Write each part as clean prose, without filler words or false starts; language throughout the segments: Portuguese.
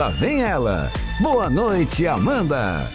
Lá vem ela. Boa noite, Amanda.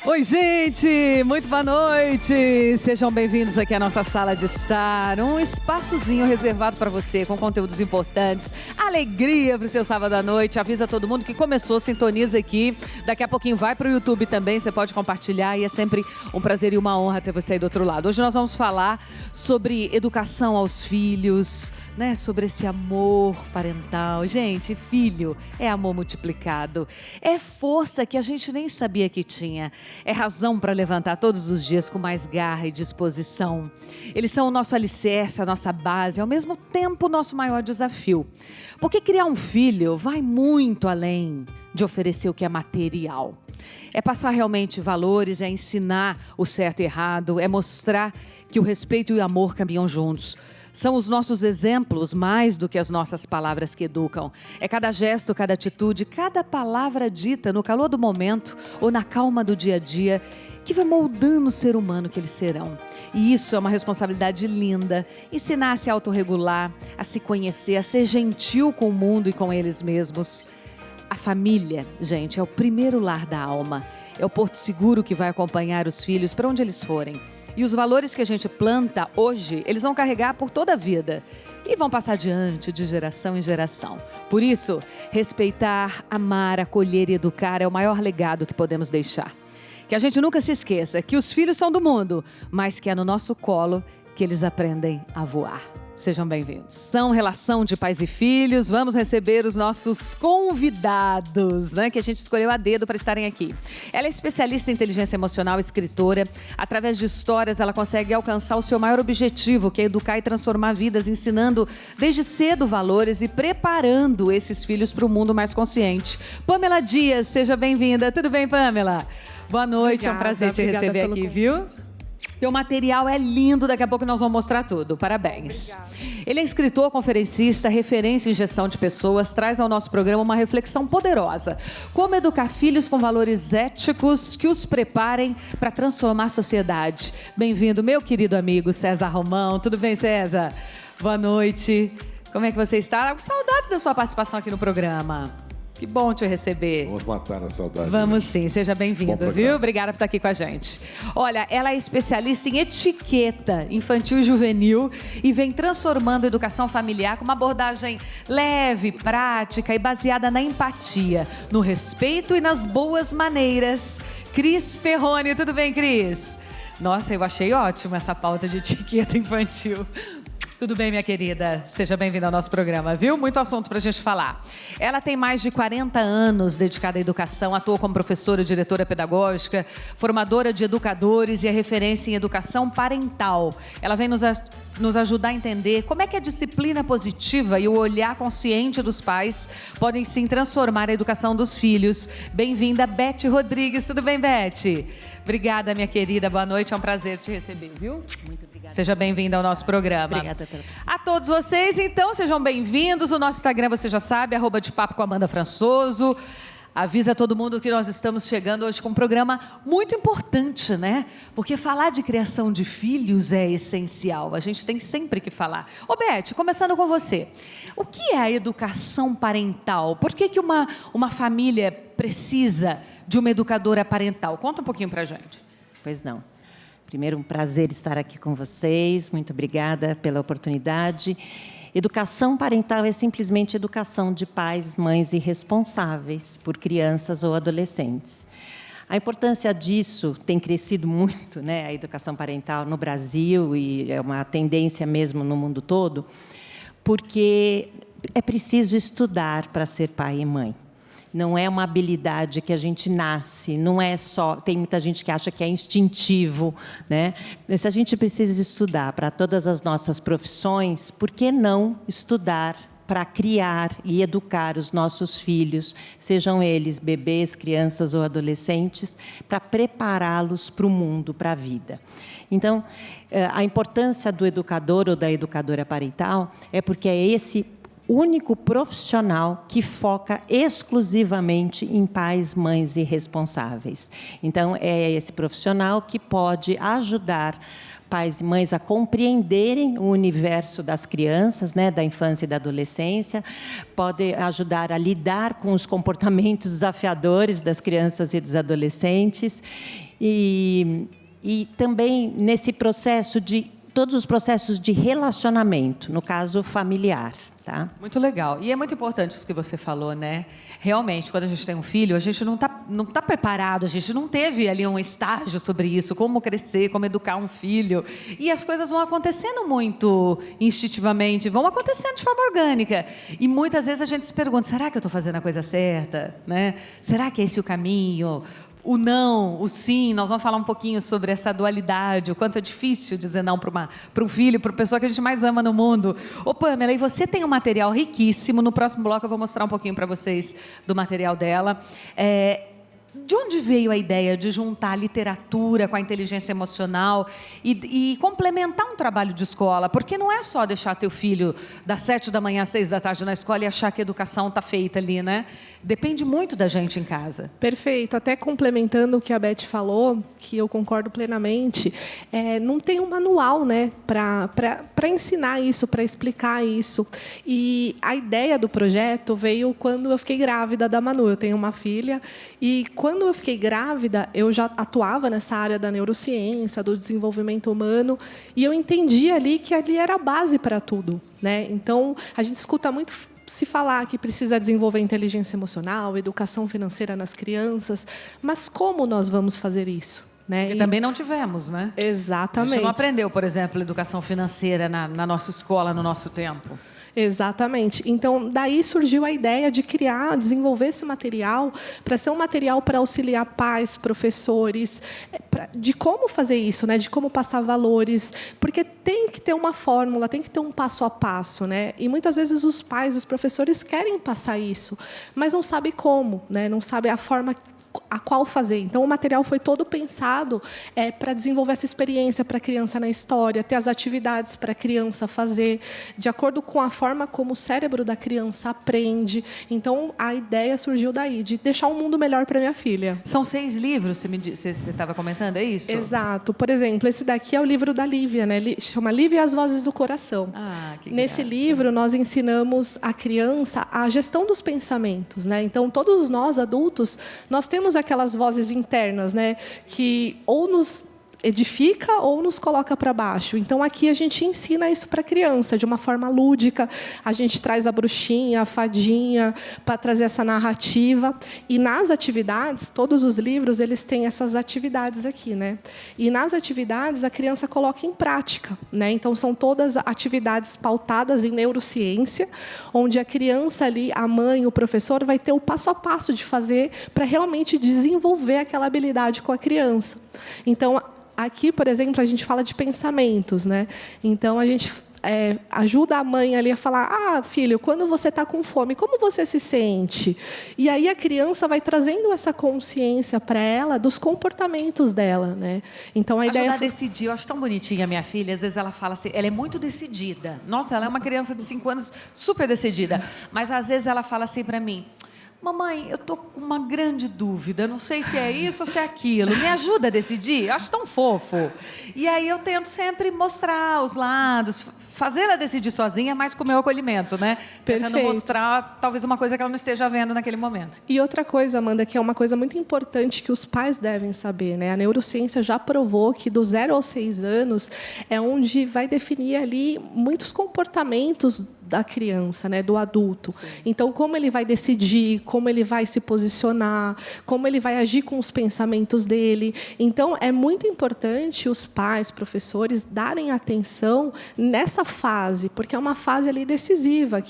Oi, gente, muito boa noite. Sejam bem-vindos aqui à nossa sala de estar. Um espaçozinho reservado para você, com conteúdos importantes, alegria para o seu sábado à noite. Avisa todo mundo que começou, sintoniza aqui. Daqui a pouquinho vai para o YouTube também, você pode compartilhar e é sempre um prazer e uma honra ter você aí do outro lado. Hoje nós vamos falar sobre educação aos filhos, né? Sobre esse amor parental. Gente, filho é amor multiplicado. É força que a gente nem sabia que tinha. É razão para levantar todos os dias com mais garra e disposição. Eles são o nosso alicerce, a nossa base, ao mesmo tempo o nosso maior desafio. Porque criar um filho vai muito além de oferecer o que é material. É passar realmente valores, é ensinar o certo e errado, é mostrar que o respeito e o amor caminham juntos. São os nossos exemplos mais do que as nossas palavras que educam. É cada gesto, cada atitude, cada palavra dita no calor do momento ou na calma do dia a dia que vai moldando o ser humano que eles serão. E isso é uma responsabilidade linda. Ensinar a se autorregular, a se conhecer, a ser gentil com o mundo e com eles mesmos. A família, gente, é o primeiro lar da alma. É o porto seguro que vai acompanhar os filhos para onde eles forem. E os valores que a gente planta hoje, eles vão carregar por toda a vida e vão passar adiante de geração em geração. Por isso, respeitar, amar, acolher e educar é o maior legado que podemos deixar. Que a gente nunca se esqueça que os filhos são do mundo, mas que é no nosso colo que eles aprendem a voar. Sejam bem-vindos. São relação de pais e filhos. Vamos receber os nossos convidados, né, que a gente escolheu a dedo para estarem aqui. Ela é especialista em inteligência emocional, escritora. Através de histórias, ela consegue alcançar o seu maior objetivo, que é educar e transformar vidas, ensinando desde cedo valores e preparando esses filhos para um mundo mais consciente. Pamela Dias, seja bem-vinda. Tudo bem, Pamela? Boa noite, obrigada, é um prazer te receber aqui, viu? Teu material é lindo, daqui a pouco nós vamos mostrar tudo. Parabéns. Obrigada. Ele é escritor, conferencista, referência em gestão de pessoas, traz ao nosso programa uma reflexão poderosa. Como educar filhos com valores éticos que os preparem para transformar a sociedade. Bem-vindo, meu querido amigo César Romão. Tudo bem, César? Boa noite. Como é que você está? Com saudades da sua participação aqui no programa. Que bom te receber. Vamos matar a saudade. Vamos sim, seja bem-vindo, viu? Obrigada por estar aqui com a gente. Olha, ela é especialista em etiqueta infantil e juvenil e vem transformando a educação familiar com uma abordagem leve, prática e baseada na empatia, no respeito e nas boas maneiras. Cris Perrone, tudo bem, Cris? Nossa, eu achei ótimo essa pauta de etiqueta infantil. Tudo bem, minha querida? Seja bem-vinda ao nosso programa, viu? Muito assunto pra gente falar. Ela tem mais de 40 anos dedicada à educação, atua como professora e diretora pedagógica, formadora de educadores e é referência em educação parental. Ela vem nos ajudar a entender como é que a disciplina positiva e o olhar consciente dos pais podem sim transformar a educação dos filhos. Bem-vinda, Beth Rodrigues. Tudo bem, Beth? Obrigada, minha querida. Boa noite, é um prazer te receber, viu? Muito obrigada. Seja bem-vinda ao nosso programa. Obrigada pela... A todos vocês, então, sejam bem-vindos. O nosso Instagram, você já sabe, @depapo com Amanda Françoso. Avisa todo mundo que nós estamos chegando hoje com um programa muito importante, né? Porque falar de criação de filhos é essencial. A gente tem sempre que falar. Ô, Beth, começando com você. O que é a educação parental? Por que uma família precisa de uma educadora parental? Conta um pouquinho pra gente. Pois não. Primeiro, um prazer estar aqui com vocês. Muito obrigada pela oportunidade. Educação parental é simplesmente educação de pais, mães e responsáveis por crianças ou adolescentes. A importância disso tem crescido muito, né? A educação parental no Brasil e é uma tendência mesmo no mundo todo, porque é preciso estudar para ser pai e mãe. Não é uma habilidade que a gente nasce, não é só... Tem muita gente que acha que é instintivo, né? Mas se a gente precisa estudar para todas as nossas profissões, por que não estudar para criar e educar os nossos filhos, sejam eles bebês, crianças ou adolescentes, para prepará-los para o mundo, para a vida? Então, a importância do educador ou da educadora parental é porque é esse único profissional que foca exclusivamente em pais, mães e responsáveis. Então, é esse profissional que pode ajudar pais e mães a compreenderem o universo das crianças, né, da infância e da adolescência, pode ajudar a lidar com os comportamentos desafiadores das crianças e dos adolescentes e também nesse processo todos os processos de relacionamento, no caso familiar. Tá? Muito legal. E é muito importante isso que você falou, né? Realmente, quando a gente tem um filho, a gente não tá preparado, a gente não teve ali um estágio sobre isso, como crescer, como educar um filho. E as coisas vão acontecendo muito instintivamente, vão acontecendo de forma orgânica. E muitas vezes a gente se pergunta, será que eu estou fazendo a coisa certa? Né? Será que é esse o caminho? O não, o sim, nós vamos falar um pouquinho sobre essa dualidade, o quanto é difícil dizer não para um filho, para a pessoa que a gente mais ama no mundo. Ô Pamela, e você tem um material riquíssimo, no próximo bloco eu vou mostrar um pouquinho para vocês do material dela. De onde veio a ideia de juntar a literatura com a inteligência emocional e complementar um trabalho de escola? Porque não é só deixar teu filho das 7 da manhã às 6 da tarde na escola e achar que a educação está feita ali, né? Depende muito da gente em casa. Perfeito. Até complementando o que a Beth falou, que eu concordo plenamente, não tem um manual, né, para ensinar isso, para explicar isso. E a ideia do projeto veio quando eu fiquei grávida da Manu. Eu tenho uma filha e quando eu fiquei grávida, eu já atuava nessa área da neurociência, do desenvolvimento humano, e eu entendi ali que ali era a base para tudo, né? Então, a gente escuta muito se falar que precisa desenvolver inteligência emocional, educação financeira nas crianças, mas como nós vamos fazer isso? Né? E também não tivemos, né? Exatamente. A gente não aprendeu, por exemplo, educação financeira na nossa escola, no nosso tempo. Exatamente. Então, daí surgiu a ideia de desenvolver esse material para ser um material para auxiliar pais, professores, de como fazer isso, né? De como passar valores, porque tem que ter uma fórmula, tem que ter um passo a passo, né? E muitas vezes os pais, os professores querem passar isso, mas não sabem como, né? Não sabem a forma a qual fazer. Então, o material foi todo pensado para desenvolver essa experiência para a criança na história, ter as atividades para a criança fazer, de acordo com a forma como o cérebro da criança aprende. Então, a ideia surgiu daí, de deixar um mundo melhor para minha filha. São 6 livros, você estava comentando, é isso? Exato. Por exemplo, esse daqui é o livro da Lívia, né? Chama Lívia e as Vozes do Coração. Que Nesse graça. livro, nós ensinamos a criança a gestão dos pensamentos, né? Então, todos nós, adultos, nós temos aquelas vozes internas, né, que ou nos edifica ou nos coloca para baixo. Então, aqui a gente ensina isso para a criança, de uma forma lúdica. A gente traz a bruxinha, a fadinha, para trazer essa narrativa. E nas atividades, todos os livros, eles têm essas atividades aqui, né? E nas atividades, a criança coloca em prática, né? Então, são todas atividades pautadas em neurociência, onde a criança ali, a mãe, o professor, vai ter o passo a passo de fazer para realmente desenvolver aquela habilidade com a criança. Então, aqui, por exemplo, a gente fala de pensamentos, né? Então, a gente ajuda a mãe ali a falar: filho, quando você está com fome, como você se sente? E aí a criança vai trazendo essa consciência para ela dos comportamentos dela, né? Então, a ideia... Ajudar a decidir. Eu acho tão bonitinha a minha filha. Às vezes ela fala assim, ela é muito decidida. Nossa, ela é uma criança de 5 anos super decidida. Mas, às vezes, ela fala assim para mim: mamãe, eu estou com uma grande dúvida, não sei se é isso ou se é aquilo. Me ajuda a decidir? Eu acho tão fofo. E aí eu tento sempre mostrar os lados, fazer ela decidir sozinha, mas com o meu acolhimento, né? Tentando Perfeito. mostrar talvez uma coisa que ela não esteja vendo naquele momento. E outra coisa, Amanda, que é uma coisa muito importante que os pais devem saber, né? A neurociência já provou que do 0 aos 6 anos é onde vai definir ali muitos comportamentos da criança, né, do adulto. Sim. Então, como ele vai decidir, como ele vai se posicionar, como ele vai agir com os pensamentos dele. Então, é muito importante os pais, professores, darem atenção nessa fase, porque é uma fase ali decisiva,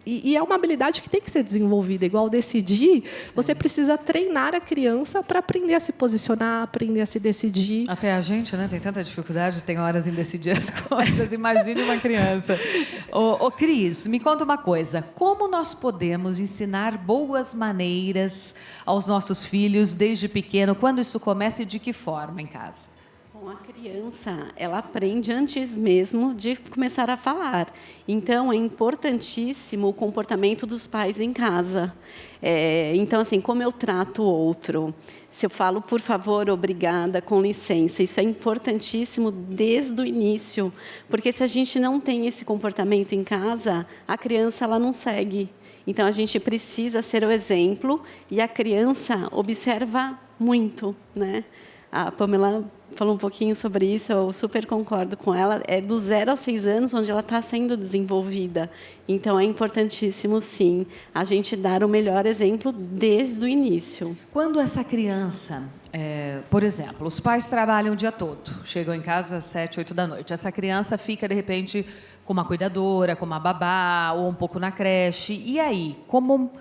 e é uma habilidade que tem que ser desenvolvida. Igual decidir, você precisa treinar a criança para aprender a se posicionar, aprender a se decidir. Até a gente, né, tem tanta dificuldade, tem horas em decidir as coisas. Imagine uma criança. Ô, Cris, me conta uma coisa. Como nós podemos ensinar boas maneiras aos nossos filhos desde pequeno? Quando isso começa e de que forma em casa? Bom, a criança, ela aprende antes mesmo de começar a falar. Então, é importantíssimo o comportamento dos pais em casa. Então, assim, como eu trato o outro? Se eu falo, por favor, obrigada, com licença, isso é importantíssimo desde o início. Porque se a gente não tem esse comportamento em casa, a criança ela não segue. Então, a gente precisa ser o exemplo e a criança observa muito, né? A Pamela falou um pouquinho sobre isso, eu super concordo com ela. É do 0 aos 6 anos onde ela está sendo desenvolvida. Então, é importantíssimo, sim, a gente dar o melhor exemplo desde o início. Quando essa criança, por exemplo, os pais trabalham o dia todo, chegam em casa às 7, 8 da noite. Essa criança fica, de repente, com uma cuidadora, com uma babá, ou um pouco na creche. E aí, como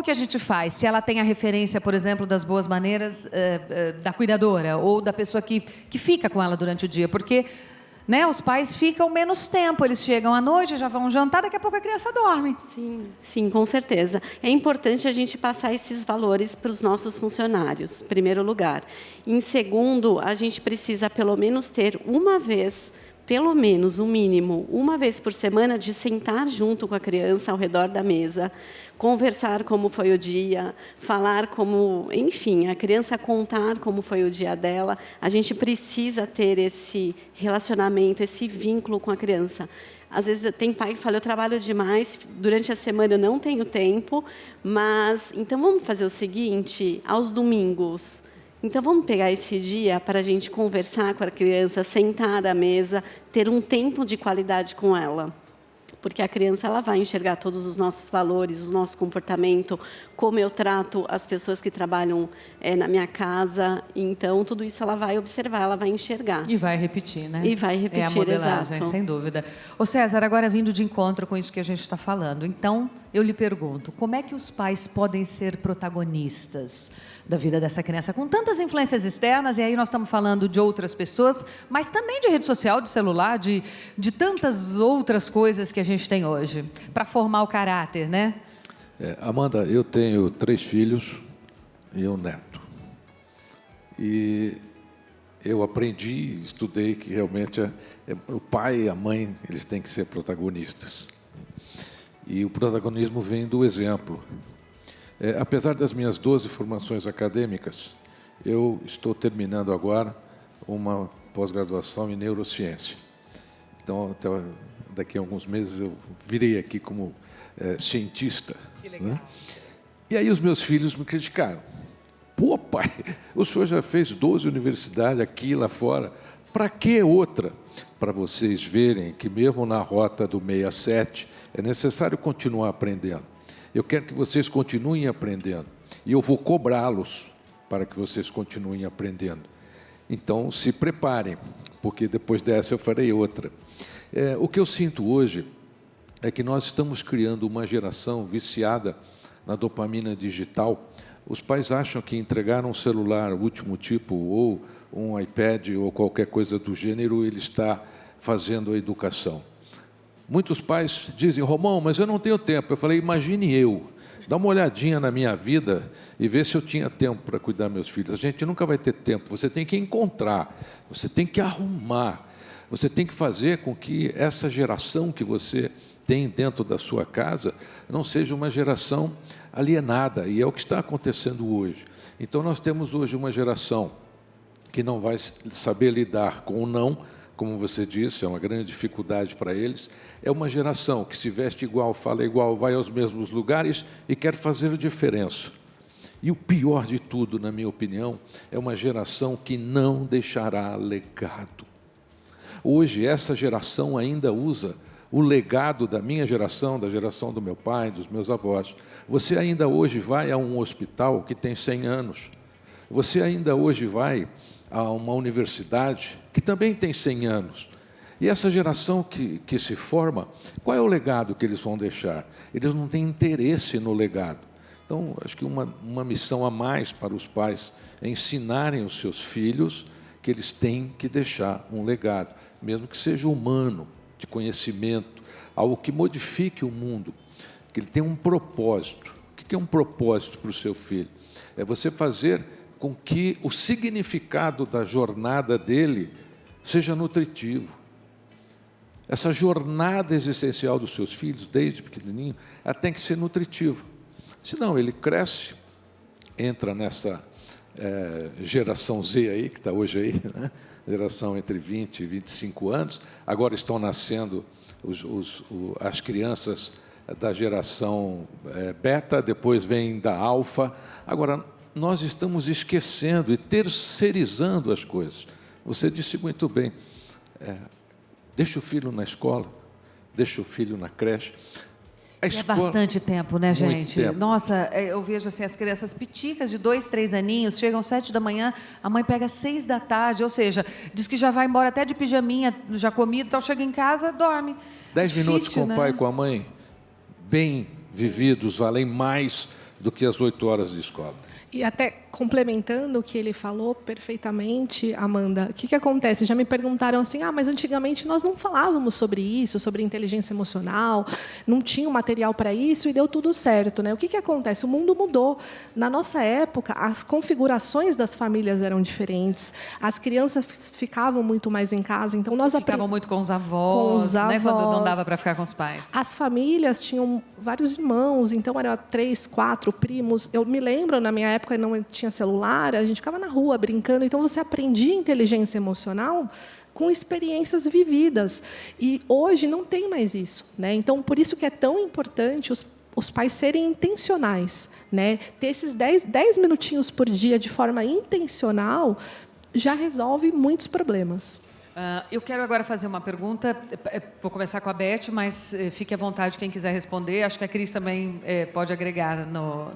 que a gente faz? Se ela tem a referência, por exemplo, das boas maneiras da cuidadora ou da pessoa que fica com ela durante o dia. Porque, né, os pais ficam menos tempo, eles chegam à noite, já vão jantar, daqui a pouco a criança dorme. Sim, com certeza. É importante a gente passar esses valores para os nossos funcionários, em primeiro lugar. Em segundo, a gente precisa pelo menos ter uma vez, pelo menos, o mínimo, uma vez por semana, de sentar junto com a criança ao redor da mesa, conversar como foi o dia, falar como... Enfim, a criança contar como foi o dia dela. A gente precisa ter esse relacionamento, esse vínculo com a criança. Às vezes, tem pai que fala, eu trabalho demais, durante a semana eu não tenho tempo, mas... Então, vamos fazer o seguinte, aos domingos... Então, vamos pegar esse dia para a gente conversar com a criança, sentar à mesa, ter um tempo de qualidade com ela. Porque a criança ela vai enxergar todos os nossos valores, o nosso comportamento, como eu trato as pessoas que trabalham na minha casa. Então, tudo isso ela vai observar, ela vai enxergar. E vai repetir, né? E vai repetir, é a modelagem, exato. Sem dúvida. Ô César, agora vindo de encontro com isso que a gente está falando, então, eu lhe pergunto, como é que os pais podem ser protagonistas da vida dessa criança, com tantas influências externas, e aí nós estamos falando de outras pessoas, mas também de rede social, de celular, de tantas outras coisas que a gente tem hoje, para formar o caráter, né? Amanda, eu tenho 3 filhos e um neto. E eu aprendi, estudei que realmente o pai e a mãe eles têm que ser protagonistas. E o protagonismo vem do exemplo. Apesar das minhas 12 formações acadêmicas, eu estou terminando agora uma pós-graduação em neurociência. Então, até daqui a alguns meses, eu virei aqui como cientista. Que legal. Né? E aí os meus filhos me criticaram. Pô, pai, o senhor já fez 12 universidades aqui lá fora, para que outra? Para vocês verem que mesmo na rota do 67, é necessário continuar aprendendo. Eu quero que vocês continuem aprendendo. E eu vou cobrá-los para que vocês continuem aprendendo. Então, se preparem, porque depois dessa eu farei outra. O que eu sinto hoje é que nós estamos criando uma geração viciada na dopamina digital. Os pais acham que entregar um celular último tipo, ou um iPad, ou qualquer coisa do gênero, ele está fazendo a educação. Muitos pais dizem, Romão, mas eu não tenho tempo. Eu falei, imagine eu. Dá uma olhadinha na minha vida e vê se eu tinha tempo para cuidar dos meus filhos. A gente nunca vai ter tempo. Você tem que encontrar, você tem que arrumar, você tem que fazer com que essa geração que você tem dentro da sua casa não seja uma geração alienada. E é o que está acontecendo hoje. Então, nós temos hoje uma geração que não vai saber lidar com o não, como você disse, é uma grande dificuldade para eles. É uma geração que se veste igual, fala igual, vai aos mesmos lugares e quer fazer diferença. E o pior de tudo, na minha opinião, é uma geração que não deixará legado. Hoje, essa geração ainda usa o legado da minha geração, da geração do meu pai, dos meus avós. Você ainda hoje vai a um hospital que tem 100 anos. Você ainda hoje vai a uma universidade que também tem 100 anos. E essa geração que se forma, qual é o legado que eles vão deixar? Eles não têm interesse no legado. Então, acho que uma missão a mais para os pais é ensinarem os seus filhos que eles têm que deixar um legado, mesmo que seja humano, de conhecimento, algo que modifique o mundo, que ele tenha um propósito. O que é um propósito para o seu filho? É você fazer com que o significado da jornada dele seja nutritivo. Essa jornada existencial dos seus filhos, desde pequenininho, ela tem que ser nutritiva. Senão ele cresce, entra nessa geração Z aí, que está hoje aí, né? Geração entre 20 e 25 anos. Agora estão nascendo as crianças da geração beta, depois vem da alfa. Agora, nós estamos esquecendo e terceirizando as coisas. Você disse muito bem, deixa o filho na escola, deixa o filho na creche. É bastante tempo, né, gente? Muito tempo. Nossa, eu vejo assim, as crianças piticas de 2, 3 aninhos, chegam às 7 da manhã, a mãe pega às 6 da tarde, ou seja, diz que já vai embora até de pijaminha, já comido, então chega em casa, dorme. 10 minutos com né? o pai e com a mãe, bem vividos, valem mais do que as 8 horas de escola. E até complementando o que ele falou perfeitamente, Amanda, o que acontece? Já me perguntaram assim, mas antigamente nós não falávamos sobre isso, sobre inteligência emocional, não tinha um material para isso e deu tudo certo, né? O que acontece? O mundo mudou. Na nossa época, as configurações das famílias eram diferentes, as crianças ficavam muito mais em casa, então nós ficavam muito com os avós, né? Quando não dava para ficar com os pais. As famílias tinham vários irmãos, então eram 3, 4 primos. Eu me lembro, na minha época não tinha celular, a gente ficava na rua brincando, então você aprendia inteligência emocional com experiências vividas. E hoje não tem mais isso, né? Então, por isso que é tão importante os pais serem intencionais, né? Ter esses 10 minutinhos por dia de forma intencional já resolve muitos problemas. Eu quero agora fazer uma pergunta, vou começar com a Beth, mas fique à vontade quem quiser responder, acho que a Cris também pode agregar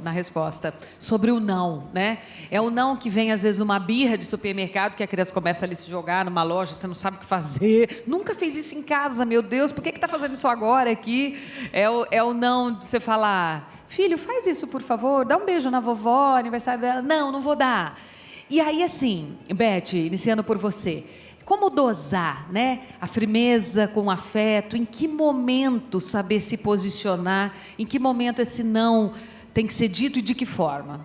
na resposta, sobre o não, né? É o não que vem às vezes uma birra de supermercado, que a criança começa ali a se jogar numa loja, você não sabe o que fazer, nunca fez isso em casa, meu Deus, por que está fazendo isso agora aqui? É o não de você falar, filho, faz isso por favor, dá um beijo na vovó, aniversário dela, não vou dar. E aí assim, Beth, iniciando por você, como dosar, né? A firmeza com o afeto, em que momento saber se posicionar, em que momento esse não tem que ser dito e de que forma?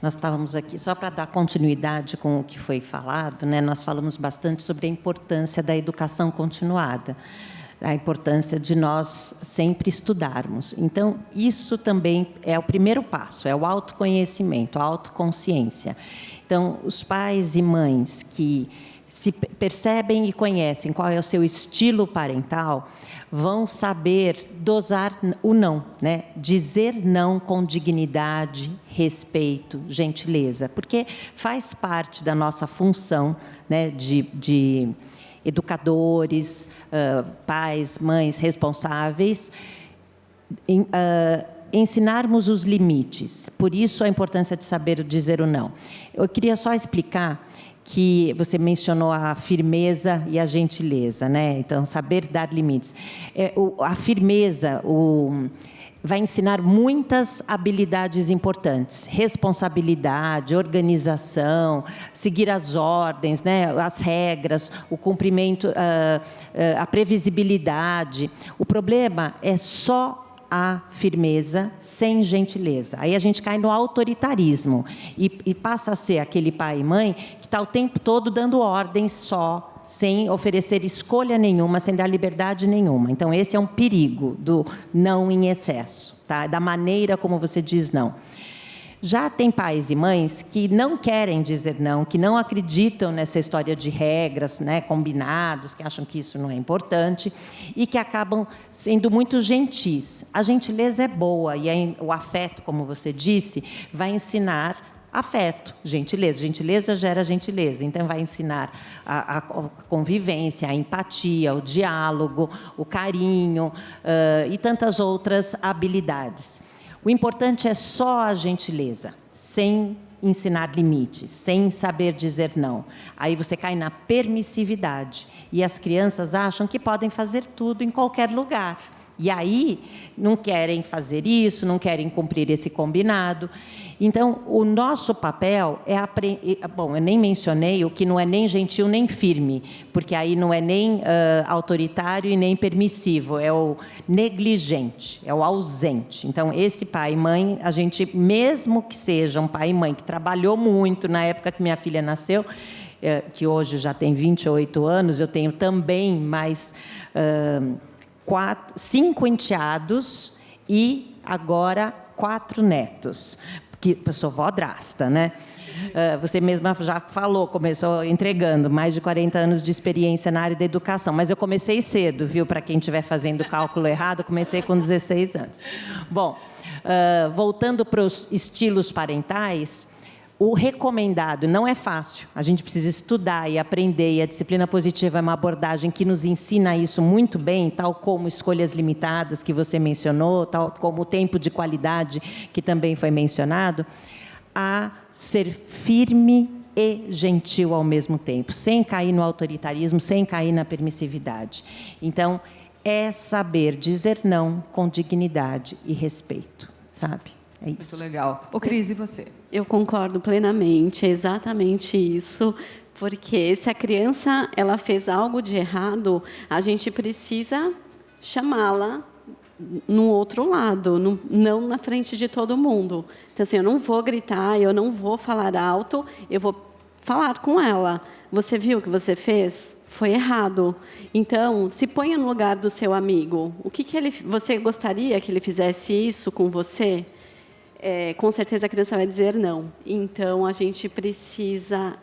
Nós estávamos aqui, só para dar continuidade com o que foi falado, né? Nós falamos bastante sobre a importância da educação continuada, a importância de nós sempre estudarmos. Então, isso também é o primeiro passo, é o autoconhecimento, a autoconsciência. Então, os pais e mães que se percebem e conhecem qual é o seu estilo parental, vão saber dosar o não, né? Dizer não com dignidade, respeito, gentileza, porque faz parte da nossa função, né, de educadores, pais, mães responsáveis, ensinarmos os limites. Por isso a importância de saber dizer o não. Eu queria só explicar que você mencionou a firmeza e a gentileza, né? Então, saber dar limites. A firmeza vai ensinar muitas habilidades importantes. Responsabilidade, organização, seguir as ordens, né? As regras, o cumprimento, a previsibilidade. O problema é só a firmeza sem gentileza. Aí a gente cai no autoritarismo e passa a ser aquele pai e mãe que está o tempo todo dando ordens só, sem oferecer escolha nenhuma, sem dar liberdade nenhuma. Então, esse é um perigo do não em excesso, tá? Da maneira como você diz não. Já tem pais e mães que não querem dizer não, que não acreditam nessa história de regras, né, combinados, que acham que isso não é importante e que acabam sendo muito gentis. A gentileza é boa e o afeto, como você disse, vai ensinar afeto, gentileza. Gentileza gera gentileza, então vai ensinar a convivência, a empatia, o diálogo, o carinho e tantas outras habilidades. O importante é só a gentileza, sem ensinar limites, sem saber dizer não. Aí você cai na permissividade e as crianças acham que podem fazer tudo em qualquer lugar. E aí não querem fazer isso, não querem cumprir esse combinado. Então, o nosso papel é aprender... Bom, eu nem mencionei o que não é nem gentil nem firme, porque aí não é nem autoritário e nem permissivo, é o negligente, é o ausente. Então, esse pai e mãe, a gente, mesmo que seja um pai e mãe que trabalhou muito na época que minha filha nasceu, que hoje já tem 28 anos, eu tenho também mais 5 enteados e agora 4 netos. Que eu sou vodrasta, né? Você mesma já falou, começou entregando mais de 40 anos de experiência na área da educação, mas eu comecei cedo, viu? Para quem estiver fazendo o cálculo errado, comecei com 16 anos. Bom, voltando para os estilos parentais, o recomendado não é fácil, a gente precisa estudar e aprender, e a disciplina positiva é uma abordagem que nos ensina isso muito bem, tal como escolhas limitadas, que você mencionou, tal como o tempo de qualidade, que também foi mencionado, a ser firme e gentil ao mesmo tempo, sem cair no autoritarismo, sem cair na permissividade. Então, é saber dizer não com dignidade e respeito, sabe? É isso. Muito legal. Ô, Cris, e você? Eu concordo plenamente, é exatamente isso, porque se a criança ela fez algo de errado, a gente precisa chamá-la no outro lado, não na frente de todo mundo. Então, assim, eu não vou gritar, eu não vou falar alto, eu vou falar com ela. Você viu o que você fez? Foi errado. Então, se ponha no lugar do seu amigo. O que você gostaria que ele fizesse isso com você? Com certeza a criança vai dizer não. Então, a gente precisa...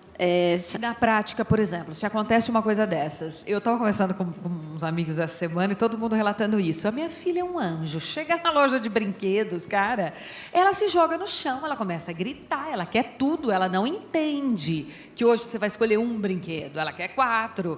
Na prática, por exemplo, se acontece uma coisa dessas, eu estava conversando com uns amigos essa semana e todo mundo relatando isso. A minha filha é um anjo. Chega na loja de brinquedos, cara, ela se joga no chão, ela começa a gritar, ela quer tudo, ela não entende que hoje você vai escolher um brinquedo, ela quer 4.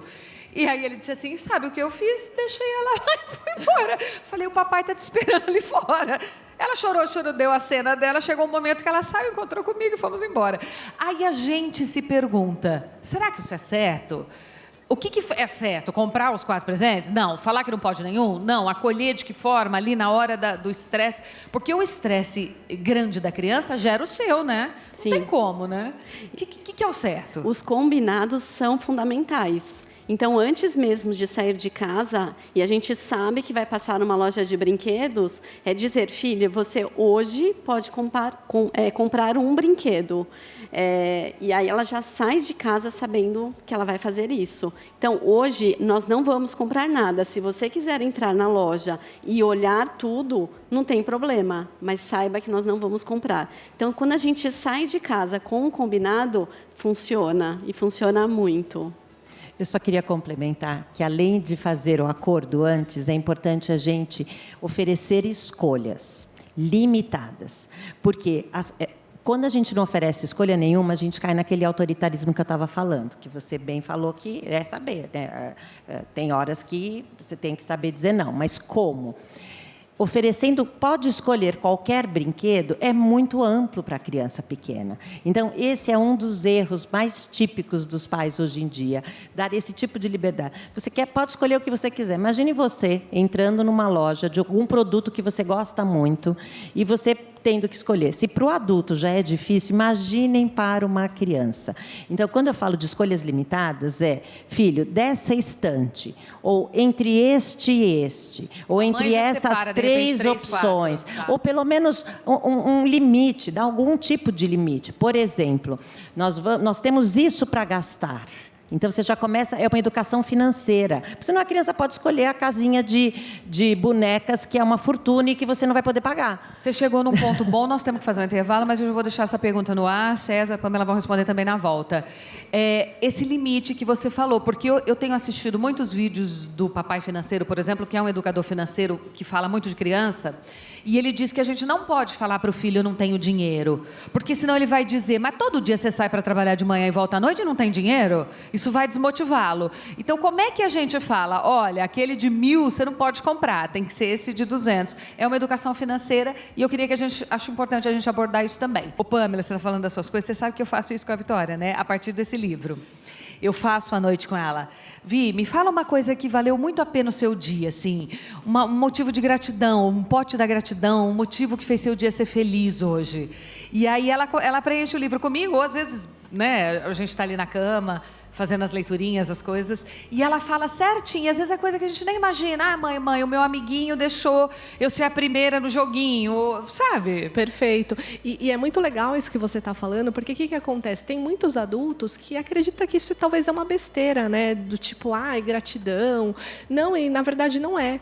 E aí ele disse assim, sabe o que eu fiz? Deixei ela lá e fui embora. Falei, o papai está te esperando ali fora. Ela chorou, deu a cena dela, chegou um momento que ela saiu, encontrou comigo e fomos embora. Aí a gente se pergunta, será que isso é certo? O que é certo? Comprar os 4 presentes? Não. Falar que não pode nenhum? Não. Acolher de que forma? Ali na hora do estresse? Porque o estresse grande da criança gera o seu, né? Sim. Não tem como, né? O que é o certo? Os combinados são fundamentais. Então, antes mesmo de sair de casa, e a gente sabe que vai passar numa loja de brinquedos, é dizer, filha, você hoje pode comprar um brinquedo. E aí ela já sai de casa sabendo que ela vai fazer isso. Então, hoje, nós não vamos comprar nada. Se você quiser entrar na loja e olhar tudo, não tem problema, mas saiba que nós não vamos comprar. Então, quando a gente sai de casa com um combinado, funciona, e funciona muito. Eu só queria complementar que, além de fazer o acordo antes, é importante a gente oferecer escolhas limitadas. Porque quando a gente não oferece escolha nenhuma, a gente cai naquele autoritarismo que eu estava falando, que você bem falou que é saber, né? Tem horas que você tem que saber dizer não, mas como? Oferecendo, pode escolher qualquer brinquedo, é muito amplo para a criança pequena. Então, esse é um dos erros mais típicos dos pais hoje em dia, dar esse tipo de liberdade. Você pode escolher o que você quiser. Imagine você entrando numa loja de algum produto que você gosta muito e você tendo que escolher. Se para o adulto já é difícil, imaginem para uma criança. Então, quando eu falo de escolhas limitadas, filho, dessa estante, ou entre este e este, ou entre essas três opções, ou pelo menos um limite, dá algum tipo de limite. Por exemplo, nós temos isso para gastar. Então, você já começa, é uma educação financeira. Senão a criança pode escolher a casinha de bonecas, que é uma fortuna e que você não vai poder pagar. Você chegou num ponto bom, nós temos que fazer um intervalo, mas eu já vou deixar essa pergunta no ar. César e Pamela vão responder também na volta. Esse limite que você falou, porque eu tenho assistido muitos vídeos do Papai Financeiro, por exemplo, que é um educador financeiro que fala muito de criança, e ele diz que a gente não pode falar para o filho, eu não tenho dinheiro, porque senão ele vai dizer, mas todo dia você sai para trabalhar de manhã e volta à noite e não tem dinheiro? Isso vai desmotivá-lo. Então, como é que a gente fala, olha, aquele de 1.000 você não pode comprar, tem que ser esse de 200. É uma educação financeira e eu queria que acho importante a gente abordar isso também. Ô, Pamela, você está falando das suas coisas, você sabe que eu faço isso com a Vitória, né? A partir desse livro. eu faço à noite com ela. Vi, me fala uma coisa que valeu muito a pena o seu dia, assim. Um motivo de gratidão, um pote da gratidão, um motivo que fez seu dia ser feliz hoje. E aí ela preenche o livro comigo, ou às vezes, né, a gente está ali na cama, fazendo as leiturinhas, as coisas, e ela fala certinho, às vezes é coisa que a gente nem imagina. Ah, mãe, o meu amiguinho deixou eu ser a primeira no joguinho, sabe? Perfeito. E é muito legal isso que você está falando, porque o que acontece? Tem muitos adultos que acreditam que isso talvez é uma besteira, né? Do tipo, gratidão. Não, e na verdade não é.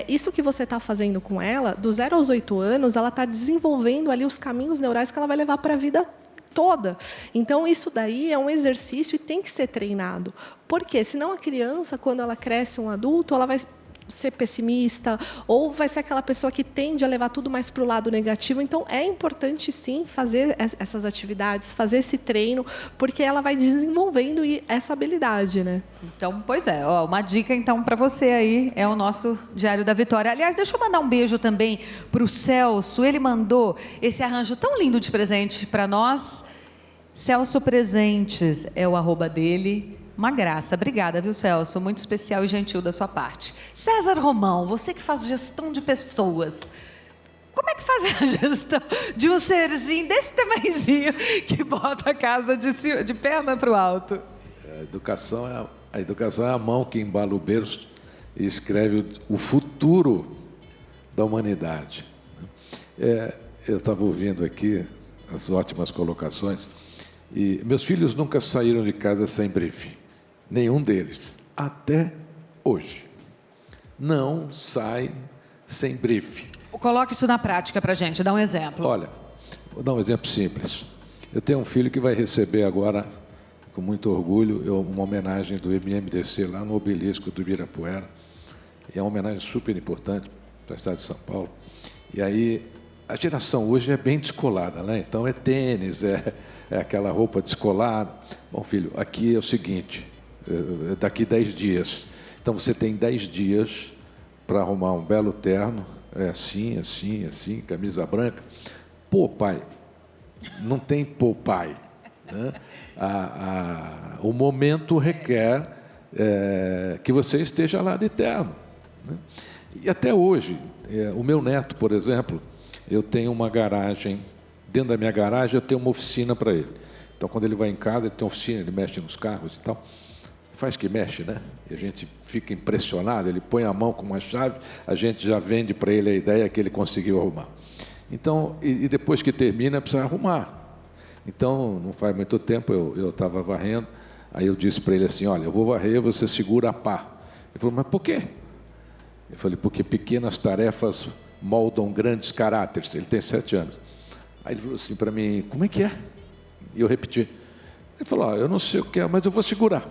Isso que você está fazendo com ela, do 0 aos 8 anos, ela está desenvolvendo ali os caminhos neurais que ela vai levar para a vida toda. Então, isso daí é um exercício e tem que ser treinado. Por quê? Senão a criança, quando ela cresce um adulto, ela vai ser pessimista ou vai ser aquela pessoa que tende a levar tudo mais para o lado negativo. Então, é importante, sim, fazer essas atividades, fazer esse treino, porque ela vai desenvolvendo essa habilidade, né? Então, pois é. Uma dica, então, para você aí é o nosso Diário da Vitória. Aliás, deixa eu mandar um beijo também para o Celso. Ele mandou esse arranjo tão lindo de presente para nós. Celso Presentes é o arroba dele. Uma graça. Obrigada, viu, Celso? Muito especial e gentil da sua parte. César Romão, você que faz gestão de pessoas, como é que faz a gestão de um serzinho desse tamanhozinho que bota a casa de perna para o alto? A educação é a mão que embala o berço e escreve o futuro da humanidade. Eu estava ouvindo aqui as ótimas colocações e meus filhos nunca saíram de casa sem briefing. Nenhum deles, até hoje, não sai sem briefing. Coloque isso na prática para a gente, dá um exemplo. Olha, vou dar um exemplo simples. Eu tenho um filho que vai receber agora, com muito orgulho, uma homenagem do MMDC lá no Obelisco do Ibirapuera. E é uma homenagem super importante para o estado de São Paulo. E aí, a geração hoje é bem descolada, né? Então é tênis, é aquela roupa descolada. Bom, filho, aqui é o seguinte, daqui 10 dias. Então você tem 10 dias para arrumar um belo terno, assim, camisa branca. Pô, pai, não tem pô, pai, né? O momento requer que você esteja lá de terno, né? E até hoje, o meu neto, por exemplo, eu tenho uma garagem, dentro da minha garagem eu tenho uma oficina para ele. Então, quando ele vai em casa, ele tem uma oficina, ele mexe nos carros e tal. Faz que mexe, né? E a gente fica impressionado, ele põe a mão com uma chave, a gente já vende para ele a ideia que ele conseguiu arrumar. Então, e depois que termina, precisa arrumar. Então, não faz muito tempo, eu estava varrendo, aí eu disse para ele assim, olha, eu vou varrer, você segura a pá. Ele falou, mas por quê? Eu falei, porque pequenas tarefas moldam grandes caráteres. Ele tem 7 anos. Aí ele falou assim para mim, como é que é? E eu repeti. Ele falou, eu não sei o que é, mas eu vou segurar.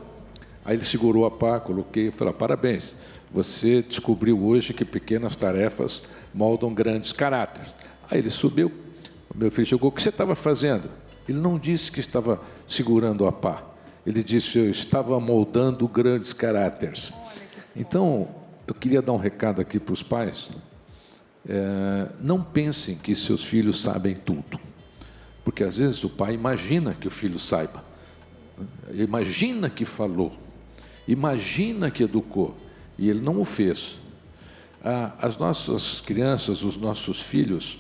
Aí ele segurou a pá, coloquei e falou, parabéns, você descobriu hoje que pequenas tarefas moldam grandes caráteres. Aí ele subiu, o meu filho chegou, o que você estava fazendo? Ele não disse que estava segurando a pá, ele disse, eu estava moldando grandes caráteres. Então, eu queria dar um recado aqui para os pais, não pensem que seus filhos sabem tudo, porque às vezes o pai imagina que o filho saiba, imagina que falou, imagina que educou, e ele não o fez. As nossas crianças, os nossos filhos,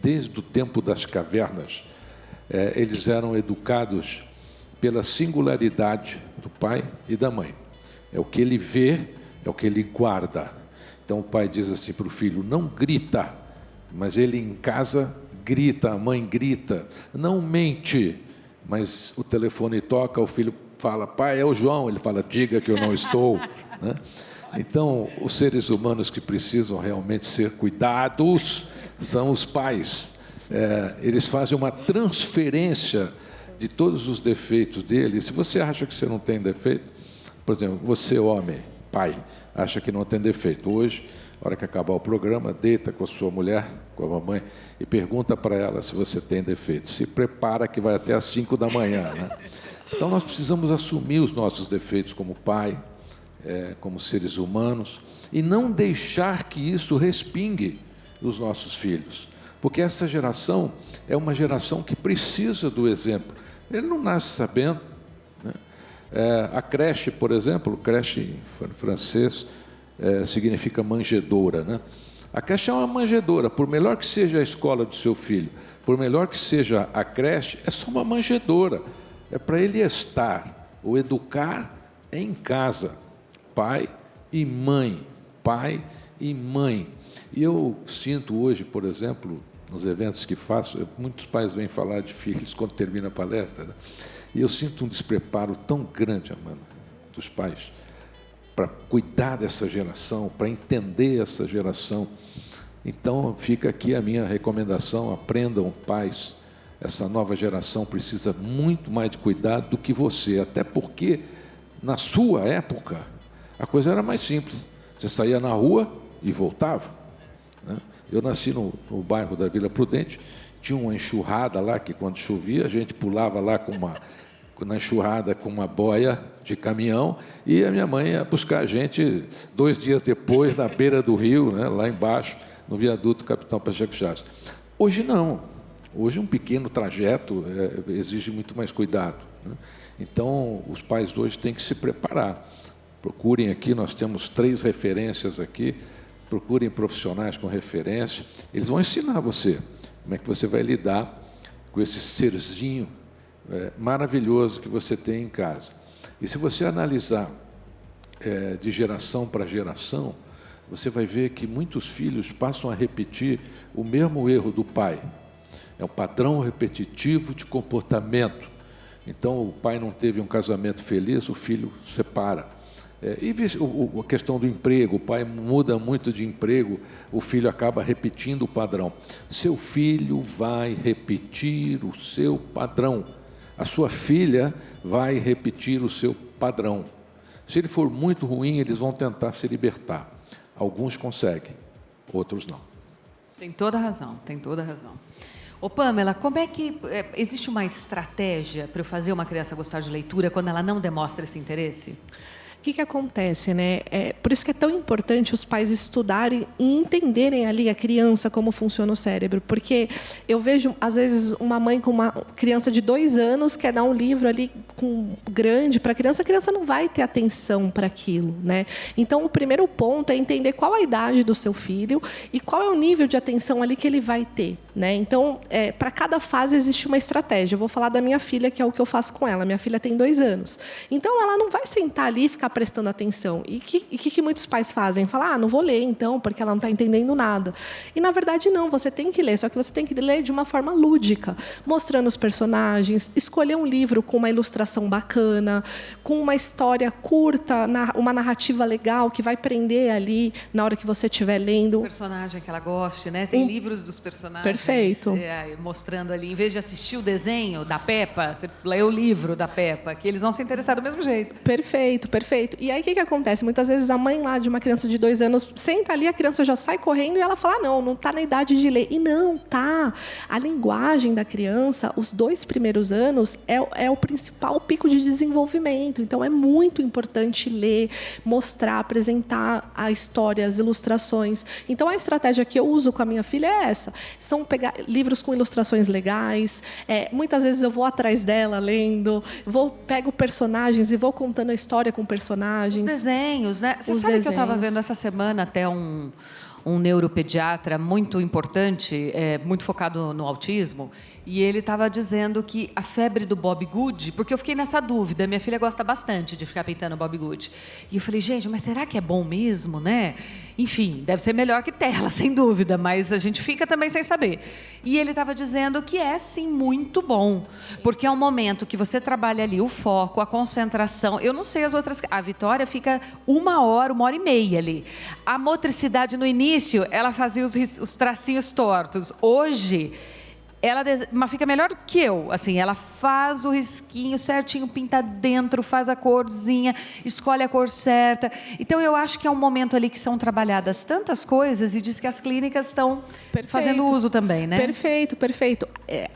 desde o tempo das cavernas, eles eram educados pela singularidade do pai e da mãe. É o que ele vê, é o que ele guarda. Então o pai diz assim para o filho, não grita, mas ele em casa grita, a mãe grita, não mente, mas o telefone toca, o filho fala, pai, é o João, ele fala, diga que eu não estou, né? Então, os seres humanos que precisam realmente ser cuidados são os pais. Eles fazem uma transferência de todos os defeitos dele. Se você acha que você não tem defeito, por exemplo, você, homem, pai, acha que não tem defeito. Hoje, na hora que acabar o programa, deita com a sua mulher, com a mamãe, e pergunta para ela se você tem defeito. Se prepara que vai até às 5 da manhã, né? Então, nós precisamos assumir os nossos defeitos como pai, como seres humanos, e não deixar que isso respingue nos nossos filhos. Porque essa geração é uma geração que precisa do exemplo. Ele não nasce sabendo, né? A creche, por exemplo, creche em francês significa manjedoura, né? A creche é uma manjedoura. Por melhor que seja a escola do seu filho, por melhor que seja a creche, é só uma manjedoura. É para ele estar. O educar é em casa. Pai e mãe. Pai e mãe. E eu sinto hoje, por exemplo, nos eventos que faço, muitos pais vêm falar de filhos quando termina a palestra, né? E eu sinto um despreparo tão grande, Amanda, dos pais, para cuidar dessa geração, para entender essa geração. Então, fica aqui a minha recomendação: aprendam, pais, essa nova geração precisa muito mais de cuidado do que você, até porque, na sua época, a coisa era mais simples. Você saía na rua e voltava, né? Eu nasci no bairro da Vila Prudente, tinha uma enxurrada lá, que quando chovia, a gente pulava lá na enxurrada com uma boia de caminhão, e a minha mãe ia buscar a gente 2 dias depois, na beira do rio, né, lá embaixo, no viaduto Capitão Pacheco Chaves. Hoje não. Hoje um pequeno trajeto exige muito mais cuidado, né? Então, os pais hoje têm que se preparar. Procurem aqui, nós temos 3 referências aqui, procurem profissionais com referência, eles vão ensinar você como é que você vai lidar com esse serzinho maravilhoso que você tem em casa. E se você analisar de geração para geração, você vai ver que muitos filhos passam a repetir o mesmo erro do pai. É um padrão repetitivo de comportamento. Então, o pai não teve um casamento feliz, o filho separa. E a questão do emprego, o pai muda muito de emprego, o filho acaba repetindo o padrão. Seu filho vai repetir o seu padrão. A sua filha vai repetir o seu padrão. Se ele for muito ruim, eles vão tentar se libertar. Alguns conseguem, outros não. Tem toda a razão, tem toda a razão. Ô Pamela, como é que existe uma estratégia para eu fazer uma criança gostar de leitura quando ela não demonstra esse interesse? O que acontece, né? Por isso que é tão importante os pais estudarem e entenderem ali a criança, como funciona o cérebro. Porque eu vejo, às vezes, uma mãe com uma criança de 2 anos quer dar um livro ali grande para a criança não vai ter atenção para aquilo, né? Então, o primeiro ponto é entender qual a idade do seu filho e qual é o nível de atenção ali que ele vai ter, né? Então, para cada fase existe uma estratégia. Eu vou falar da minha filha, que é o que eu faço com ela. Minha filha tem 2 anos. Então, ela não vai sentar ali e ficar prestando atenção. E o que muitos pais fazem? Falar, não vou ler, então, porque ela não está entendendo nada. E, na verdade, não. Você tem que ler, só que você tem que ler de uma forma lúdica, mostrando os personagens, escolher um livro com uma ilustração bacana, com uma história curta, uma narrativa legal, que vai prender ali na hora que você estiver lendo. Um personagem que ela goste, né? Tem livros dos personagens. Perfeito. Mostrando ali, em vez de assistir o desenho da Peppa, você lê o livro da Peppa, que eles vão se interessar do mesmo jeito. Perfeito, perfeito. E aí, o que acontece? Muitas vezes, a mãe lá de uma criança de 2 anos senta ali, a criança já sai correndo e ela fala, não está na idade de ler. E não, tá. A linguagem da criança, os 2 primeiros anos, é o principal pico de desenvolvimento. Então, é muito importante ler, mostrar, apresentar a história, as ilustrações. Então, a estratégia que eu uso com a minha filha é essa. São pegar livros com ilustrações legais. Muitas vezes eu vou atrás dela, lendo. Pego personagens e vou contando a história com personagens. Os desenhos, né? Você sabe que eu estava vendo essa semana até um neuropediatra muito importante, muito focado no autismo, e ele estava dizendo que a febre do Bob Good, porque eu fiquei nessa dúvida, minha filha gosta bastante de ficar pintando Bob Good. E eu falei, gente, mas será que é bom mesmo, né? Enfim, deve ser melhor que tela, sem dúvida, mas a gente fica também sem saber. E ele estava dizendo que é, sim, muito bom, porque é um momento que você trabalha ali o foco, a concentração. Eu não sei as outras... A Vitória fica 1 hora, 1h30 ali. A motricidade, no início, ela fazia os tracinhos tortos. Hoje... ela fica melhor do que eu, assim, ela faz o risquinho certinho, pinta dentro, faz a corzinha, escolhe a cor certa. Então, eu acho que é um momento ali que são trabalhadas tantas coisas e diz que as clínicas estão fazendo uso também, né? Perfeito, perfeito.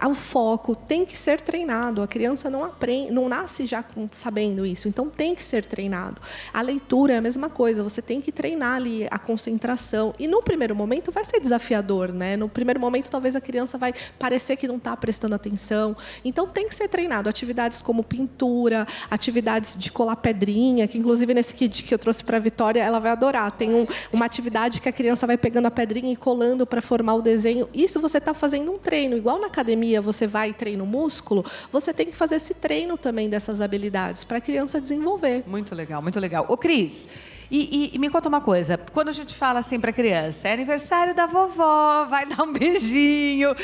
O foco tem que ser treinado. A criança não aprende, não nasce já sabendo isso, então tem que ser treinado. A leitura é a mesma coisa, você tem que treinar ali a concentração. E no primeiro momento vai ser desafiador, né? No primeiro momento, talvez a criança vai parecer parecer que não está prestando atenção. Então, tem que ser treinado. Atividades como pintura, atividades de colar pedrinha, que inclusive nesse kit que eu trouxe para a Vitória, ela vai adorar. Tem uma atividade que a criança vai pegando a pedrinha e colando para formar o desenho. Isso você está fazendo um treino. Igual na academia você vai e treina o músculo, você tem que fazer esse treino também dessas habilidades para a criança desenvolver. Muito legal, muito legal. Ô, Cris, e me conta uma coisa. Quando a gente fala assim para a criança, é aniversário da vovó, vai dar um beijinho.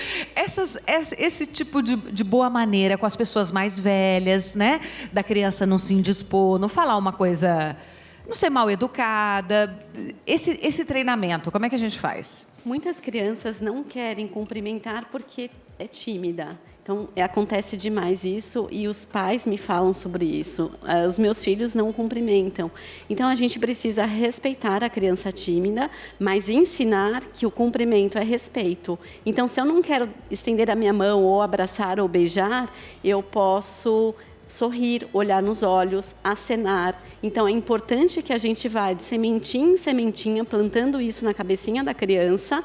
Esse tipo de boa maneira com as pessoas mais velhas, né? Da criança não se indispor, não falar uma coisa, não ser mal educada. Esse treinamento, como é que a gente faz? Muitas crianças não querem cumprimentar porque é tímida. Então, acontece demais isso e os pais me falam sobre isso. Os meus filhos não cumprimentam. Então, a gente precisa respeitar a criança tímida, mas ensinar que o cumprimento é respeito. Então, se eu não quero estender a minha mão ou abraçar ou beijar, eu posso sorrir, olhar nos olhos, acenar. Então, é importante que a gente vá de sementinha em sementinha, plantando isso na cabecinha da criança.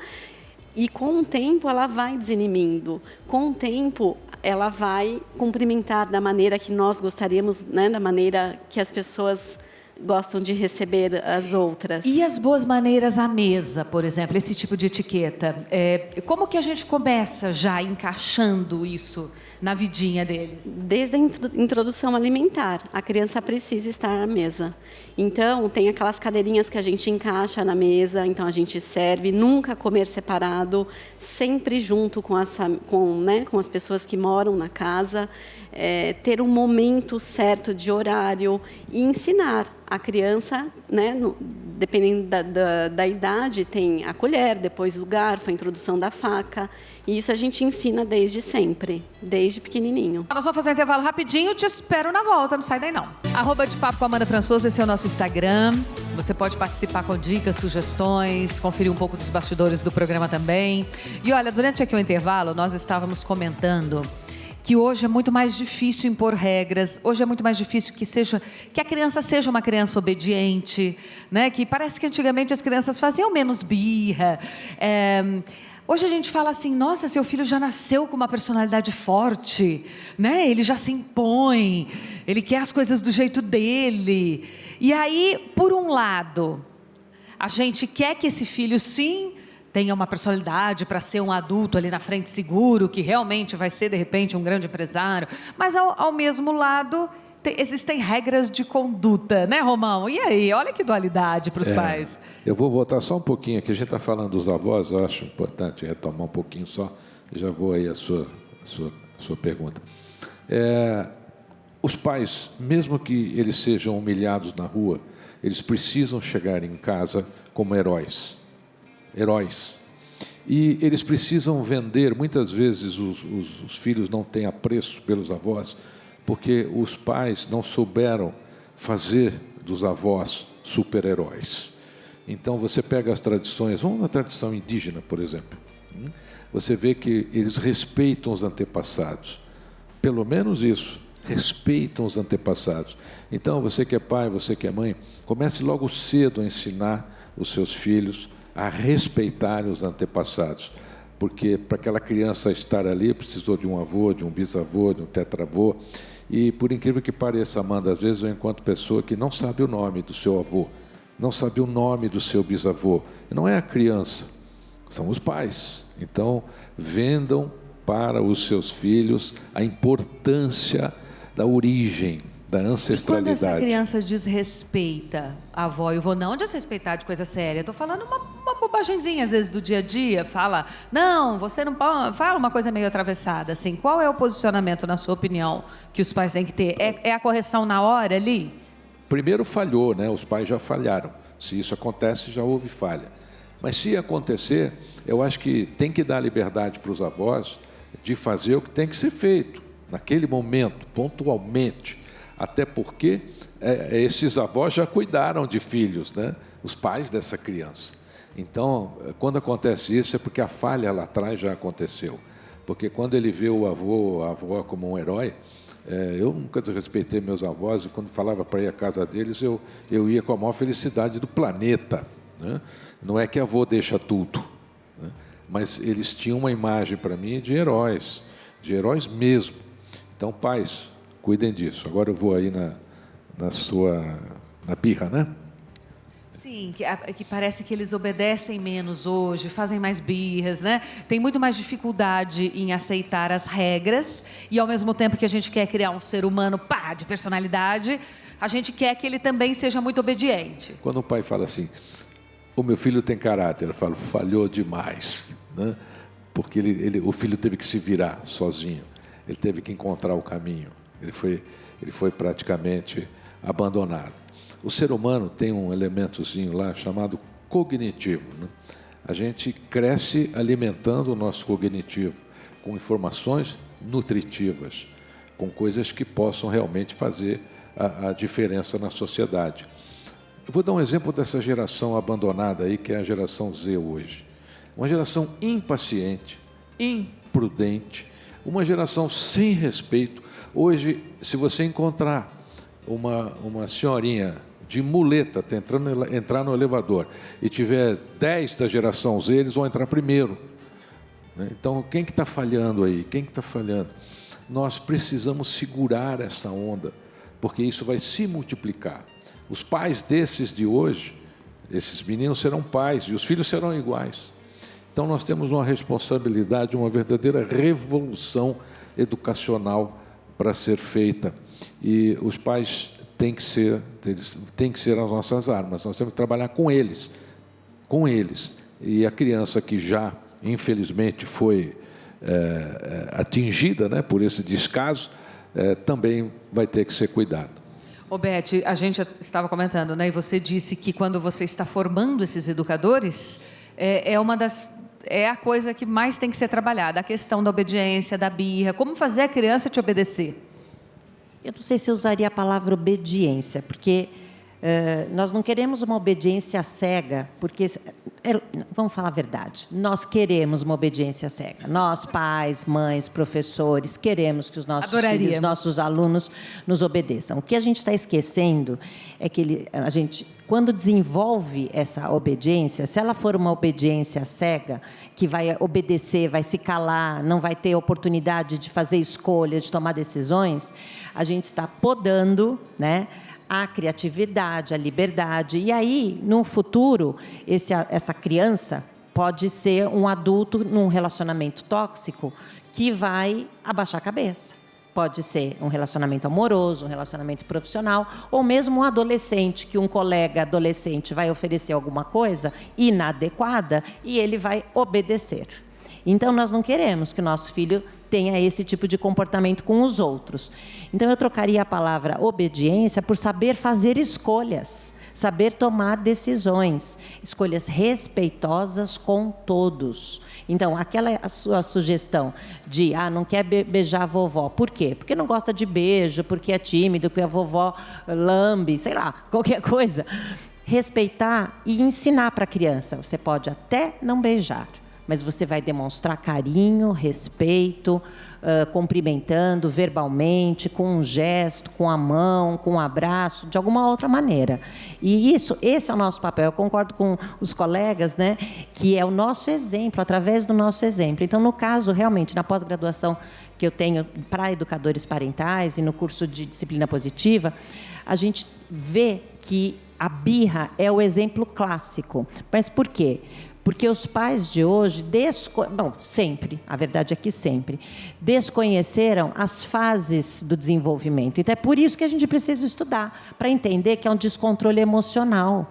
E com o tempo ela vai desinimindo. Com o tempo ela vai cumprimentar da maneira que nós gostaríamos, né? Da maneira que as pessoas gostam de receber as outras. E as boas maneiras à mesa, por exemplo, esse tipo de etiqueta. Como que a gente começa já encaixando isso na vidinha deles? Desde a introdução alimentar, a criança precisa estar à mesa. Então, tem aquelas cadeirinhas que a gente encaixa na mesa, então a gente serve, nunca comer separado, sempre junto com as pessoas que moram na casa, ter um momento certo de horário e ensinar a criança, né, dependendo da idade, tem a colher, depois o garfo, a introdução da faca. E isso a gente ensina desde sempre, desde pequenininho. Nós vamos fazer um intervalo rapidinho, te espero na volta, não sai daí não. @de Papo com Amanda Françoso, esse é o nosso Instagram. Você pode participar com dicas, sugestões, conferir um pouco dos bastidores do programa também. E olha, durante aqui o intervalo, nós estávamos comentando que hoje é muito mais difícil impor regras, hoje é muito mais difícil que a criança seja uma criança obediente, né? Que parece que antigamente as crianças faziam menos birra. Hoje a gente fala assim, nossa, seu filho já nasceu com uma personalidade forte, né? Ele já se impõe, ele quer as coisas do jeito dele. E aí, por um lado, a gente quer que esse filho, sim, tenha uma personalidade para ser um adulto ali na frente seguro, que realmente vai ser, de repente, um grande empresário. Mas, ao mesmo lado, existem regras de conduta, né, Romão? E aí, olha que dualidade para os pais. Eu vou voltar só um pouquinho aqui. A gente está falando dos avós, eu acho importante retomar um pouquinho só. Já vou aí a sua pergunta. Os pais, mesmo que eles sejam humilhados na rua, eles precisam chegar em casa como heróis. E eles precisam vender, muitas vezes os filhos não têm apreço pelos avós, porque os pais não souberam fazer dos avós super-heróis. Então, você pega as tradições, vamos na tradição indígena, por exemplo, você vê que eles respeitam os antepassados, pelo menos isso, respeitam os antepassados. Então, você que é pai, você que é mãe, comece logo cedo a ensinar os seus filhos a respeitarem os antepassados, porque para aquela criança estar ali, precisou de um avô, de um bisavô, de um tetravô. E, por incrível que pareça, Amanda, às vezes eu encontro pessoa que não sabe o nome do seu avô, não sabe o nome do seu bisavô. Não é a criança, são os pais. Então, vendam para os seus filhos a importância da origem, da ancestralidade. E quando essa criança desrespeita a avó e o vô, não desrespeitar de coisa séria, estou falando uma bobagemzinha às vezes do dia a dia, fala, não, você não pode, fala uma coisa meio atravessada, assim, qual é o posicionamento, na sua opinião, que os pais têm que ter? É a correção na hora ali? Primeiro falhou, né? Os pais já falharam. Se isso acontece, já houve falha. Mas se acontecer, eu acho que tem que dar liberdade para os avós de fazer o que tem que ser feito, naquele momento, pontualmente. Até porque esses avós já cuidaram de filhos, né? Os pais dessa criança. Então, quando acontece isso, é porque a falha lá atrás já aconteceu. Porque quando ele vê o avô, a avó como um herói, eu nunca desrespeitei meus avós, e quando falava para ir à casa deles, eu ia com a maior felicidade do planeta, né? Não é que avô deixa tudo, né? mas eles tinham uma imagem para mim de heróis mesmo. Então, pais, cuidem disso. Agora eu vou aí na birra, né? Sim, que parece que eles obedecem menos hoje, fazem mais birras, né? Tem muito mais dificuldade em aceitar as regras e, ao mesmo tempo que a gente quer criar um ser humano de personalidade, a gente quer que ele também seja muito obediente. Quando o pai fala assim, o meu filho tem caráter, eu falo, falhou demais, né? Porque o filho teve que se virar sozinho, ele teve que encontrar o caminho, ele foi praticamente abandonado. O ser humano tem um elementozinho lá chamado cognitivo, né? A gente cresce alimentando o nosso cognitivo com informações nutritivas, com coisas que possam realmente fazer a diferença na sociedade. Eu vou dar um exemplo dessa geração abandonada aí, que é a geração Z hoje. Uma geração impaciente, imprudente, uma geração sem respeito. Hoje, se você encontrar uma senhorinha de muleta tentando entrar no elevador e tiver 10 da geração Z, eles vão entrar primeiro, né? Então, quem que está falhando aí? Quem que está falhando? Nós precisamos segurar essa onda, porque isso vai se multiplicar. Os pais desses de hoje, esses meninos serão pais e os filhos serão iguais. Então, nós temos uma responsabilidade, uma verdadeira revolução educacional para ser feita. E os pais têm que ser as nossas armas. Nós temos que trabalhar com eles. E a criança que já, infelizmente, foi atingida, né, por esse descaso, também vai ter que ser cuidada. Ô Beth, a gente estava comentando, né, e você disse que quando você está formando esses educadores, é a coisa que mais tem que ser trabalhada, a questão da obediência, da birra, como fazer a criança te obedecer. Eu não sei se eu usaria a palavra obediência, porque nós não queremos uma obediência cega, porque, vamos falar a verdade, nós queremos uma obediência cega. Nós, pais, mães, professores, queremos que os nossos filhos, nossos alunos nos obedeçam. O que a gente está esquecendo é que a gente, quando desenvolve essa obediência, se ela for uma obediência cega, que vai obedecer, vai se calar, não vai ter oportunidade de fazer escolhas, de tomar decisões, a gente está podando, né, a criatividade, a liberdade. E aí, no futuro, essa criança pode ser um adulto num relacionamento tóxico que vai abaixar a cabeça. Pode ser um relacionamento amoroso, um relacionamento profissional, ou mesmo um adolescente, que um colega adolescente vai oferecer alguma coisa inadequada e ele vai obedecer. Então, nós não queremos que o nosso filho tenha esse tipo de comportamento com os outros. Então, eu trocaria a palavra obediência por saber fazer escolhas, saber tomar decisões, escolhas respeitosas com todos. Então, aquela a sua sugestão de, não quer beijar a vovó. Por quê? Porque não gosta de beijo, porque é tímido, porque a vovó lambe, sei lá, qualquer coisa. Respeitar e ensinar para a criança. Você pode até não beijar, mas você vai demonstrar carinho, respeito, cumprimentando verbalmente, com um gesto, com a mão, com um abraço, de alguma outra maneira. E esse é o nosso papel. Eu concordo com os colegas, né, que é o nosso exemplo, através do nosso exemplo. Então, no caso, realmente, na pós-graduação que eu tenho para educadores parentais e no curso de disciplina positiva, a gente vê que a birra é o exemplo clássico. Mas por quê? Porque os pais de hoje, sempre, a verdade é que sempre, desconheceram as fases do desenvolvimento. Então, é por isso que a gente precisa estudar, para entender que é um descontrole emocional.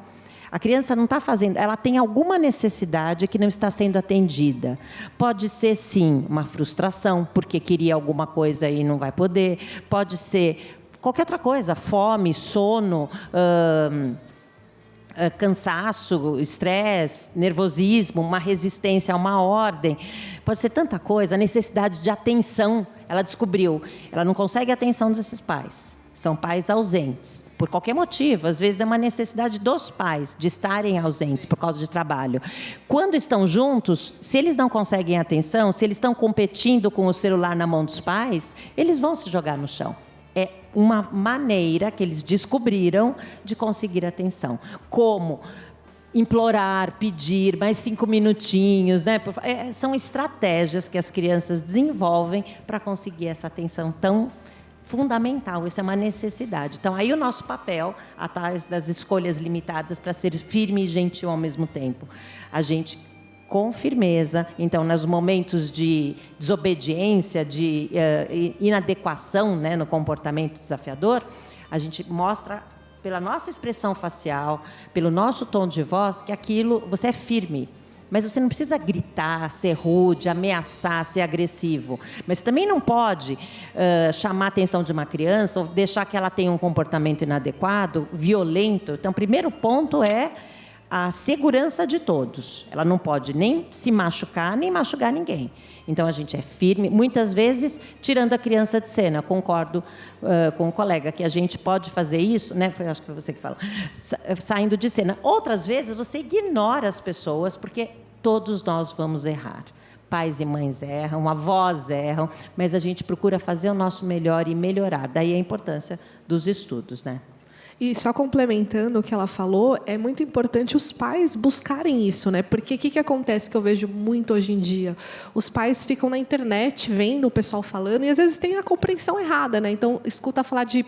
A criança não está fazendo, ela tem alguma necessidade que não está sendo atendida. Pode ser, sim, uma frustração, porque queria alguma coisa e não vai poder. Pode ser qualquer outra coisa, fome, sono, cansaço, estresse, nervosismo, uma resistência a uma ordem. Pode ser tanta coisa, a necessidade de atenção. Ela descobriu, ela não consegue a atenção desses pais. São pais ausentes, por qualquer motivo. Às vezes é uma necessidade dos pais de estarem ausentes por causa de trabalho. Quando estão juntos, se eles não conseguem atenção, se eles estão competindo com o celular na mão dos pais, eles vão se jogar no chão. É uma maneira que eles descobriram de conseguir atenção. Como implorar, pedir, mais 5 minutinhos, né? São estratégias que as crianças desenvolvem para conseguir essa atenção tão fundamental. Isso é uma necessidade. Então, aí o nosso papel, atrás das escolhas limitadas, para ser firme e gentil ao mesmo tempo. A gente, com firmeza, então, nos momentos de desobediência, de inadequação, né, no comportamento desafiador, a gente mostra, pela nossa expressão facial, pelo nosso tom de voz, que aquilo, você é firme. Mas você não precisa gritar, ser rude, ameaçar, ser agressivo. Mas também não pode chamar a atenção de uma criança ou deixar que ela tenha um comportamento inadequado, violento. Então, o primeiro ponto é a segurança de todos. Ela não pode nem se machucar, nem machucar ninguém. Então, a gente é firme, muitas vezes tirando a criança de cena. Concordo com o colega que a gente pode fazer isso, né? Acho que foi você que falou, saindo de cena. Outras vezes, você ignora as pessoas, porque todos nós vamos errar. Pais e mães erram, avós erram, mas a gente procura fazer o nosso melhor e melhorar. Daí a importância dos estudos, né? E só complementando o que ela falou, é muito importante os pais buscarem isso, né? Porque o que acontece que eu vejo muito hoje em dia? Os pais ficam na internet vendo o pessoal falando e às vezes tem a compreensão errada, né? Então, escuta falar de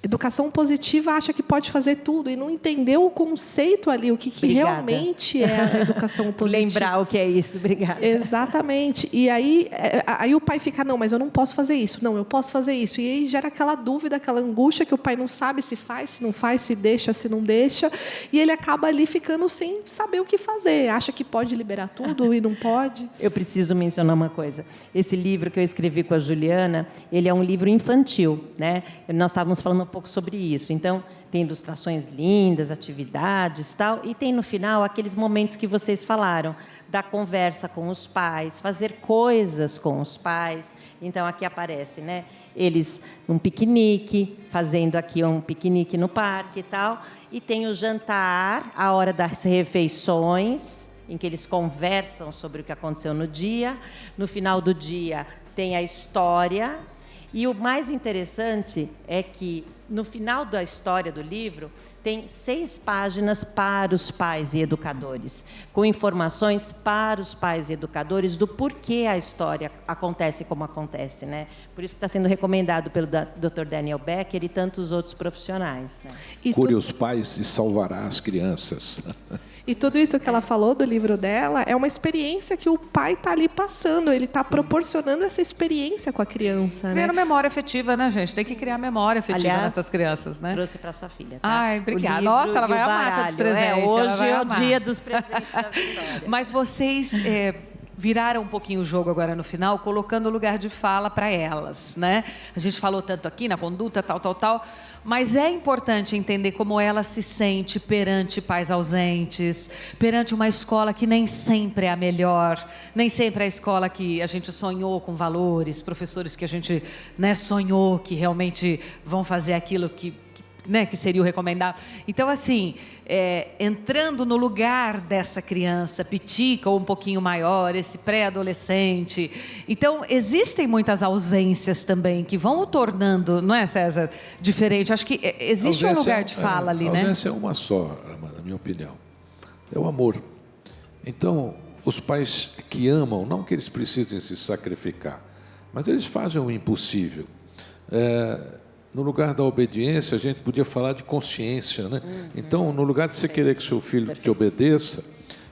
educação positiva, acha que pode fazer tudo e não entendeu o conceito ali, o que realmente é a educação positiva. Lembrar o que é isso, obrigada. Exatamente. E aí o pai fica, não, mas eu não posso fazer isso. Não, eu posso fazer isso. E aí gera aquela dúvida, aquela angústia que o pai não sabe se faz, se não faz, se deixa, se não deixa. E ele acaba ali ficando sem saber o que fazer. Acha que pode liberar tudo e não pode. Eu preciso mencionar uma coisa. Esse livro que eu escrevi com a Juliana, ele é um livro infantil, né? Nós estávamos falando um pouco sobre isso. Então, tem ilustrações lindas, atividades, tal, e tem no final aqueles momentos que vocês falaram, da conversa com os pais, fazer coisas com os pais. Então, aqui aparece, né? Eles num piquenique, fazendo aqui um piquenique no parque e tal, e tem o jantar, a hora das refeições, em que eles conversam sobre o que aconteceu no dia. No final do dia, tem a história. E o mais interessante é que, no final da história do livro, tem 6 páginas para os pais e educadores, com informações para os pais e educadores do porquê a história acontece como acontece, né? Por isso que está sendo recomendado pelo Dr. Daniel Becker e tantos outros profissionais, né? Cure os pais e salvará as crianças. E tudo isso que ela falou do livro dela é uma experiência que o pai está ali passando. Ele está proporcionando essa experiência com a criança. Criando memória afetiva, né, gente? Tem que criar memória afetiva. Aliás, nessas crianças, né? Trouxe para sua filha, tá? Ai, obrigada. Nossa, ela vai amar essa de presente. Hoje é o dia dos presentes da Vitória. Mas vocês viraram um pouquinho o jogo agora no final, colocando o lugar de fala para elas, né? A gente falou tanto aqui na conduta, tal, mas é importante entender como ela se sente perante pais ausentes, perante uma escola que nem sempre é a melhor, nem sempre é a escola que a gente sonhou com valores, professores que a gente, né, sonhou que realmente vão fazer aquilo que seria o recomendado. Então, assim, entrando no lugar dessa criança pitica ou um pouquinho maior, esse pré-adolescente. Então, existem muitas ausências também que vão o tornando, não é, César, diferente. Acho que existe um lugar de fala ali, né? A ausência é uma só, na minha opinião. É o amor. Então, os pais que amam, não que eles precisem se sacrificar, mas eles fazem o impossível. No lugar da obediência, a gente podia falar de consciência, né? Então, no lugar de você querer que seu filho te obedeça,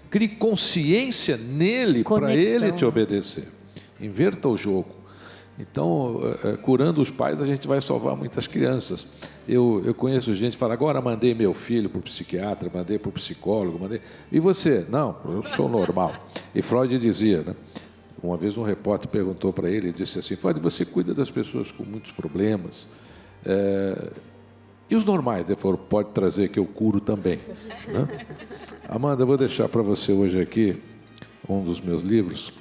crie consciência nele para ele te obedecer. Inverta o jogo. Então, curando os pais, a gente vai salvar muitas crianças. Eu conheço gente que fala, agora mandei meu filho para o psiquiatra, mandei para o psicólogo, mandei... E você? Não, eu sou normal. E Freud dizia, né? Uma vez um repórter perguntou para ele, disse assim, Freud, você cuida das pessoas com muitos problemas, e os normais? Ele falou, pode trazer que eu curo também, né? Amanda, eu vou deixar para você hoje aqui um dos meus livros,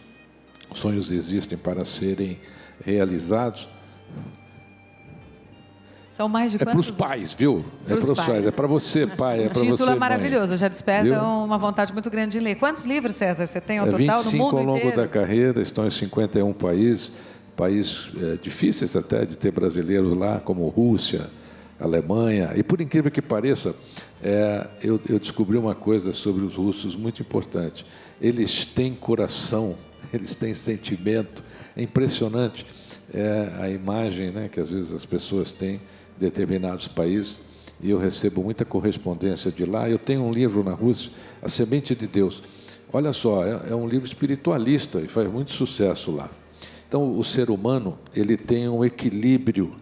Sonhos Existem para Serem Realizados. São mais de quantos? É para os pais, viu? É para os pais. É para você, pai, é para você, O título é mãe. Maravilhoso, já desperta uma vontade muito grande de ler. Quantos livros, César, você tem ao total no mundo 25 ao longo inteiro? da carreira, estão em 51 países difíceis até de ter brasileiros lá, como Rússia, Alemanha. E por incrível que pareça, eu descobri uma coisa sobre os russos muito importante. Eles têm coração, eles têm sentimento. É impressionante a imagem, né, que às vezes as pessoas têm de determinados países. E eu recebo muita correspondência de lá. Eu tenho um livro na Rússia, A Semente de Deus. Olha só, é um livro espiritualista e faz muito sucesso lá. Então, o ser humano, ele tem um equilíbrio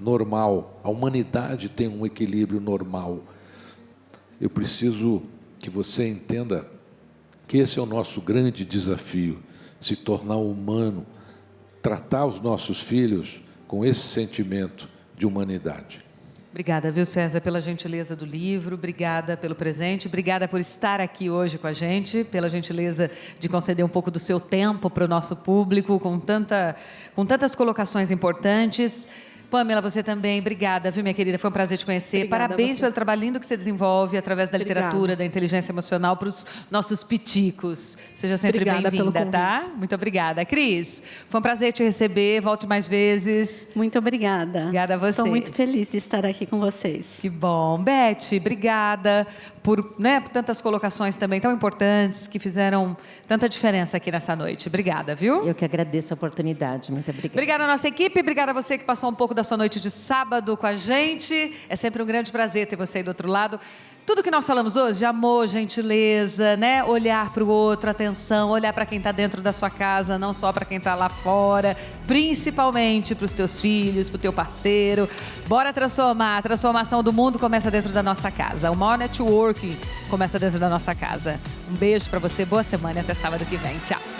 normal. A humanidade tem um equilíbrio normal. Eu preciso que você entenda que esse é o nosso grande desafio, se tornar humano, tratar os nossos filhos com esse sentimento de humanidade. Obrigada, viu, César, pela gentileza do livro, obrigada pelo presente, obrigada por estar aqui hoje com a gente, pela gentileza de conceder um pouco do seu tempo para o nosso público, com tantas colocações importantes. Pamela, você também, obrigada, viu, minha querida? Foi um prazer te conhecer. Obrigada. Parabéns pelo trabalho lindo que você desenvolve através da literatura, da inteligência emocional para os nossos piticos. Seja sempre bem-vinda, tá? Muito obrigada. Cris, foi um prazer te receber. Volte mais vezes. Muito obrigada. Obrigada a você. Estou muito feliz de estar aqui com vocês. Que bom. Beth, obrigada por tantas colocações também tão importantes que fizeram tanta diferença aqui nessa noite. Obrigada, viu? Eu que agradeço a oportunidade. Muito obrigada. Obrigada à nossa equipe, obrigada a você que passou um pouco da sua noite de sábado com a gente. É sempre um grande prazer ter você aí do outro lado. Tudo que nós falamos hoje, de amor, gentileza, né? Olhar para o outro, atenção, olhar para quem está dentro da sua casa, não só para quem está lá fora, principalmente para os teus filhos, para o teu parceiro. Bora transformar. A transformação do mundo começa dentro da nossa casa. O maior networking começa dentro da nossa casa. Um beijo para você, boa semana e até sábado que vem. Tchau.